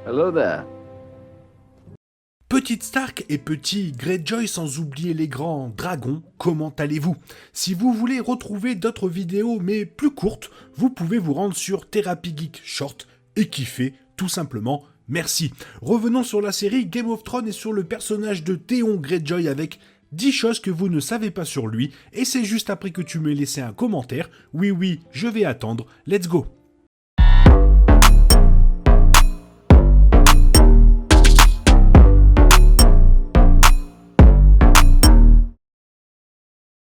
Hello there. Petite Stark et petit Greyjoy, sans oublier les grands dragons, comment allez-vous? Si vous voulez retrouver d'autres vidéos mais plus courtes, vous pouvez vous rendre sur Therapy Geek Short et kiffer tout simplement. Merci. Revenons sur la série Game of Thrones et sur le personnage de Theon Greyjoy avec 10 choses que vous ne savez pas sur lui, et c'est juste après que tu m'aies laissé un commentaire. Oui, je vais attendre. Let's go.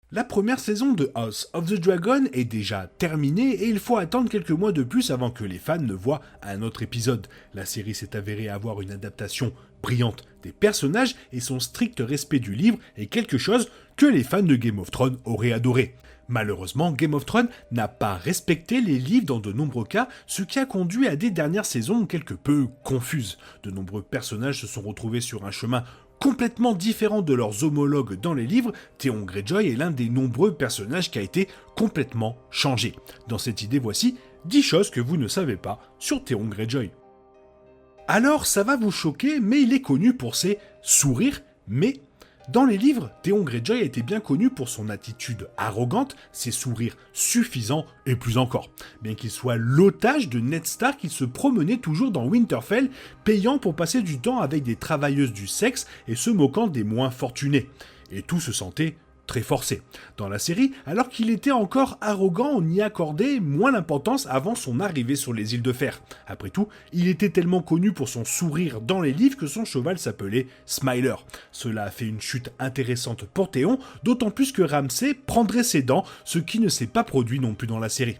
La première saison de House of the Dragon est déjà terminée et il faut attendre quelques mois de plus avant que les fans ne voient un autre épisode. La série s'est avérée avoir une adaptation brillante des personnages et son strict respect du livre est quelque chose que les fans de Game of Thrones auraient adoré. Malheureusement, Game of Thrones n'a pas respecté les livres dans de nombreux cas, ce qui a conduit à des dernières saisons quelque peu confuses. De nombreux personnages se sont retrouvés sur un chemin complètement différent de leurs homologues dans les livres. Theon Greyjoy est l'un des nombreux personnages qui a été complètement changé. Dans cette idée, voici 10 choses que vous ne savez pas sur Theon Greyjoy. Alors, ça va vous choquer, mais il est connu pour ses sourires, mais dans les livres, Theon Greyjoy a été bien connu pour son attitude arrogante, ses sourires suffisants et plus encore. Bien qu'il soit l'otage de Ned Stark, il se promenait toujours dans Winterfell, payant pour passer du temps avec des travailleuses du sexe et se moquant des moins fortunés. Et tout se sentait très forcé. Dans la série, alors qu'il était encore arrogant, on y accordait moins d'importance avant son arrivée sur les îles de fer. Après tout, il était tellement connu pour son sourire dans les livres que son cheval s'appelait Smiler. Cela a fait une chute intéressante pour Theon, d'autant plus que Ramsay prendrait ses dents, ce qui ne s'est pas produit non plus dans la série.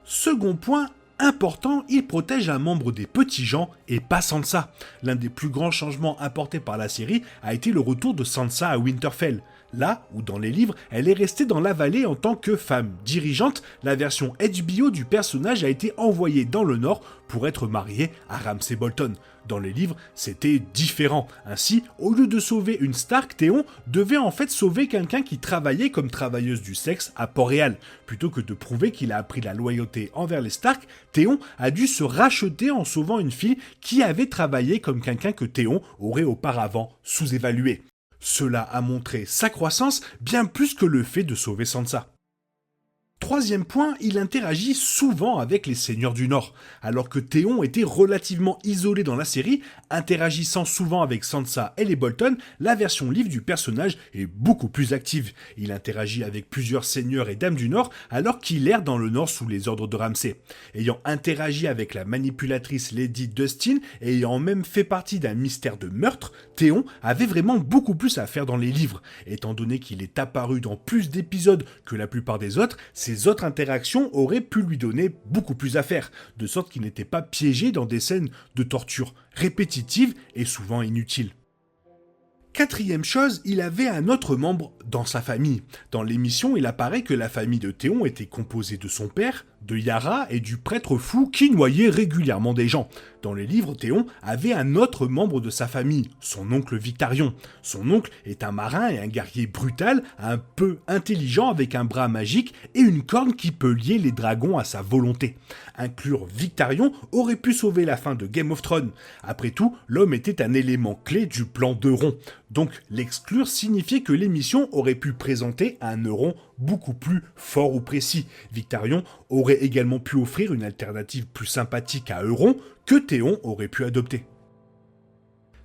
Second point important, il protège un membre des petits gens et pas Sansa. L'un des plus grands changements apportés par la série a été le retour de Sansa à Winterfell. Là où dans les livres, elle est restée dans la vallée en tant que femme dirigeante, la version HBO du personnage a été envoyée dans le nord pour être mariée à Ramsay Bolton. Dans les livres, c'était différent. Ainsi, au lieu de sauver une Stark, Theon devait en fait sauver quelqu'un qui travaillait comme travailleuse du sexe à Port-Réal. Plutôt que de prouver qu'il a appris la loyauté envers les Stark, Theon a dû se racheter en sauvant une fille qui avait travaillé comme quelqu'un que Theon aurait auparavant sous-évalué. Cela a montré sa croissance bien plus que le fait de sauver Sansa. Troisième point, il interagit souvent avec les seigneurs du Nord. Alors que Theon était relativement isolé dans la série, interagissant souvent avec Sansa et les Bolton, la version livre du personnage est beaucoup plus active. Il interagit avec plusieurs seigneurs et dames du Nord alors qu'il erre dans le Nord sous les ordres de Ramsay. Ayant interagi avec la manipulatrice Lady Dustin et ayant même fait partie d'un mystère de meurtre, Theon avait vraiment beaucoup plus à faire dans les livres. Étant donné qu'il est apparu dans plus d'épisodes que la plupart des autres, ses autres interactions auraient pu lui donner beaucoup plus à faire, de sorte qu'il n'était pas piégé dans des scènes de torture répétitives et souvent inutiles. Quatrième chose, il avait un autre membre dans sa famille. Dans l'émission, il apparaît que la famille de Theon était composée de son père, de Yara et du prêtre fou qui noyait régulièrement des gens. Dans les livres, Theon avait un autre membre de sa famille, son oncle Victarion. Son oncle est un marin et un guerrier brutal, un peu intelligent avec un bras magique et une corne qui peut lier les dragons à sa volonté. Inclure Victarion aurait pu sauver la fin de Game of Thrones. Après tout, l'homme était un élément clé du plan d'Euron. Donc l'exclure signifiait que l'émission aurait pu présenter un Euron beaucoup plus fort ou précis. Victarion aurait également pu offrir une alternative plus sympathique à Euron que Theon aurait pu adopter.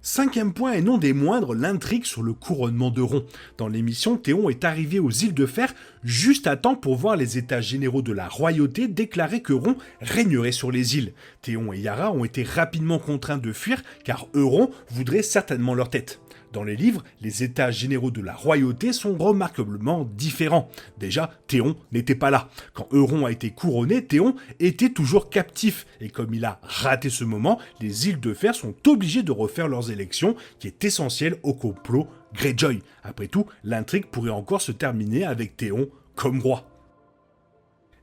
Cinquième point et non des moindres, l'intrigue sur le couronnement d'Euron. Dans l'émission, Theon est arrivé aux îles de Fer juste à temps pour voir les états généraux de la royauté déclarer qu'Euron régnerait sur les îles. Theon et Yara ont été rapidement contraints de fuir car Euron voudrait certainement leur tête. Dans les livres, les états généraux de la royauté sont remarquablement différents. Déjà, Théon n'était pas là. Quand Euron a été couronné, Théon était toujours captif. Et comme il a raté ce moment, les îles de Fer sont obligées de refaire leurs élections, qui est essentiel au complot Greyjoy. Après tout, l'intrigue pourrait encore se terminer avec Théon comme roi.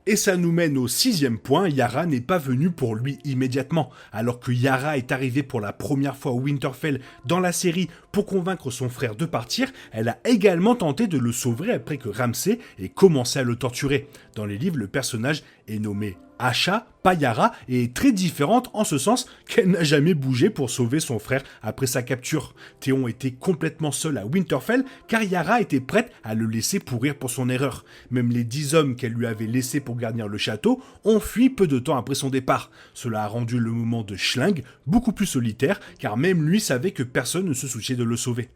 Et ça nous mène au sixième point, Yara n'est pas venue pour lui immédiatement. Alors que Yara est arrivée pour la première fois au Winterfell dans la série pour convaincre son frère de partir, elle a également tenté de le sauver après que Ramsay ait commencé à le torturer. Dans les livres, le personnage est nommé Asha, pas Yara, est très différente en ce sens qu'elle n'a jamais bougé pour sauver son frère après sa capture. Théon était complètement seul à Winterfell car Yara était prête à le laisser pourrir pour son erreur. Même les 10 hommes qu'elle lui avait laissés pour garnir le château ont fui peu de temps après son départ. Cela a rendu le moment de Schling beaucoup plus solitaire car même lui savait que personne ne se souciait de le sauver.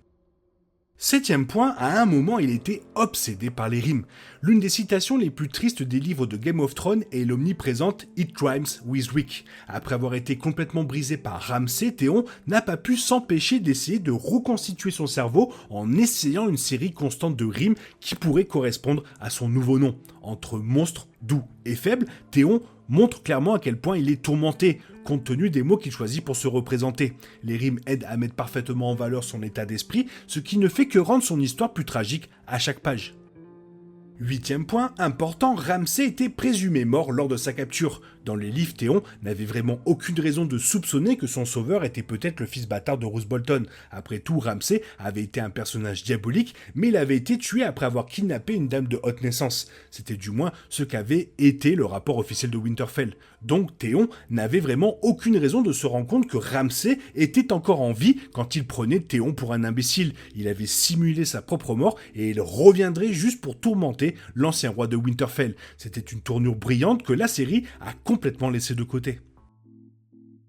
7e point, à un moment il était obsédé par les rimes. L'une des citations les plus tristes des livres de Game of Thrones est l'omniprésente It rhymes with Rick. Après avoir été complètement brisé par Ramsay, Théon n'a pas pu s'empêcher d'essayer de reconstituer son cerveau en essayant une série constante de rimes qui pourraient correspondre à son nouveau nom. Entre monstre, doux et faible, Théon montre clairement à quel point il est tourmenté, compte tenu des mots qu'il choisit pour se représenter. Les rimes aident à mettre parfaitement en valeur son état d'esprit, ce qui ne fait que rendre son histoire plus tragique à chaque page. 8e point, important, Ramsay était présumé mort lors de sa capture. Dans les livres, Théon n'avait vraiment aucune raison de soupçonner que son sauveur était peut-être le fils bâtard de Roose Bolton. Après tout, Ramsay avait été un personnage diabolique, mais il avait été tué après avoir kidnappé une dame de haute naissance. C'était du moins ce qu'avait été le rapport officiel de Winterfell. Donc Théon n'avait vraiment aucune raison de se rendre compte que Ramsay était encore en vie quand il prenait Théon pour un imbécile. Il avait simulé sa propre mort et il reviendrait juste pour tourmenter l'ancien roi de Winterfell. C'était une tournure brillante que la série a complètement laissé de côté.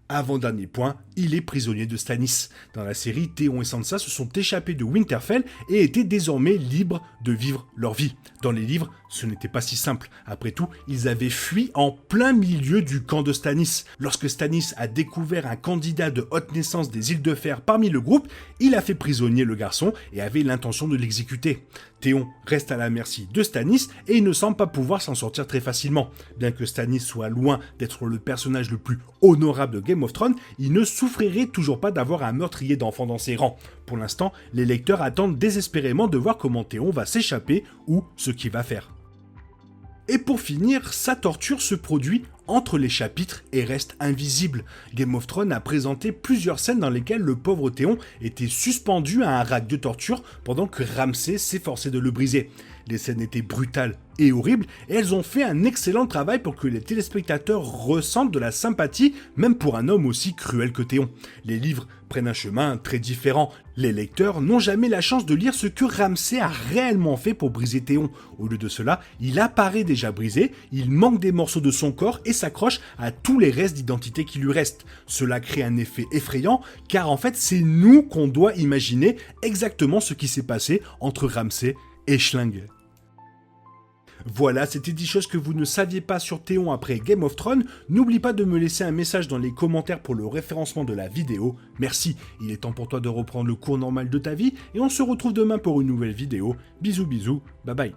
Avant-dernier point, il est prisonnier de Stannis. Dans la série, Théon et Sansa se sont échappés de Winterfell et étaient désormais libres de vivre leur vie. Dans les livres, ce n'était pas si simple. Après tout, ils avaient fui en plein milieu du camp de Stannis. Lorsque Stannis a découvert un candidat de haute naissance des îles de Fer parmi le groupe, il a fait prisonnier le garçon et avait l'intention de l'exécuter. Théon reste à la merci de Stannis et il ne semble pas pouvoir s'en sortir très facilement. Bien que Stannis soit loin d'être le personnage le plus honorable de Game of Thrones, il ne souffrirait toujours pas d'avoir un meurtrier d'enfants dans ses rangs. Pour l'instant, les lecteurs attendent désespérément de voir comment Théon va s'échapper ou ce qu'il va faire. Et pour finir, sa torture se produit entre les chapitres et reste invisible. Game of Thrones a présenté plusieurs scènes dans lesquelles le pauvre Théon était suspendu à un rack de torture pendant que Ramsay s'efforçait de le briser. Les scènes étaient brutales et horribles et elles ont fait un excellent travail pour que les téléspectateurs ressentent de la sympathie, même pour un homme aussi cruel que Théon. Les livres prennent un chemin très différent. Les lecteurs n'ont jamais la chance de lire ce que Ramsay a réellement fait pour briser Théon. Au lieu de cela, il apparaît déjà brisé, il manque des morceaux de son corps et s'accroche à tous les restes d'identité qui lui restent. Cela crée un effet effrayant, car en fait c'est nous qu'on doit imaginer exactement ce qui s'est passé entre Ramsay et Schling. Voilà, c'était 10 choses que vous ne saviez pas sur Théon après Game of Thrones. N'oublie pas de me laisser un message dans les commentaires pour le référencement de la vidéo. Merci, il est temps pour toi de reprendre le cours normal de ta vie et on se retrouve demain pour une nouvelle vidéo. Bisous bisous, bye bye.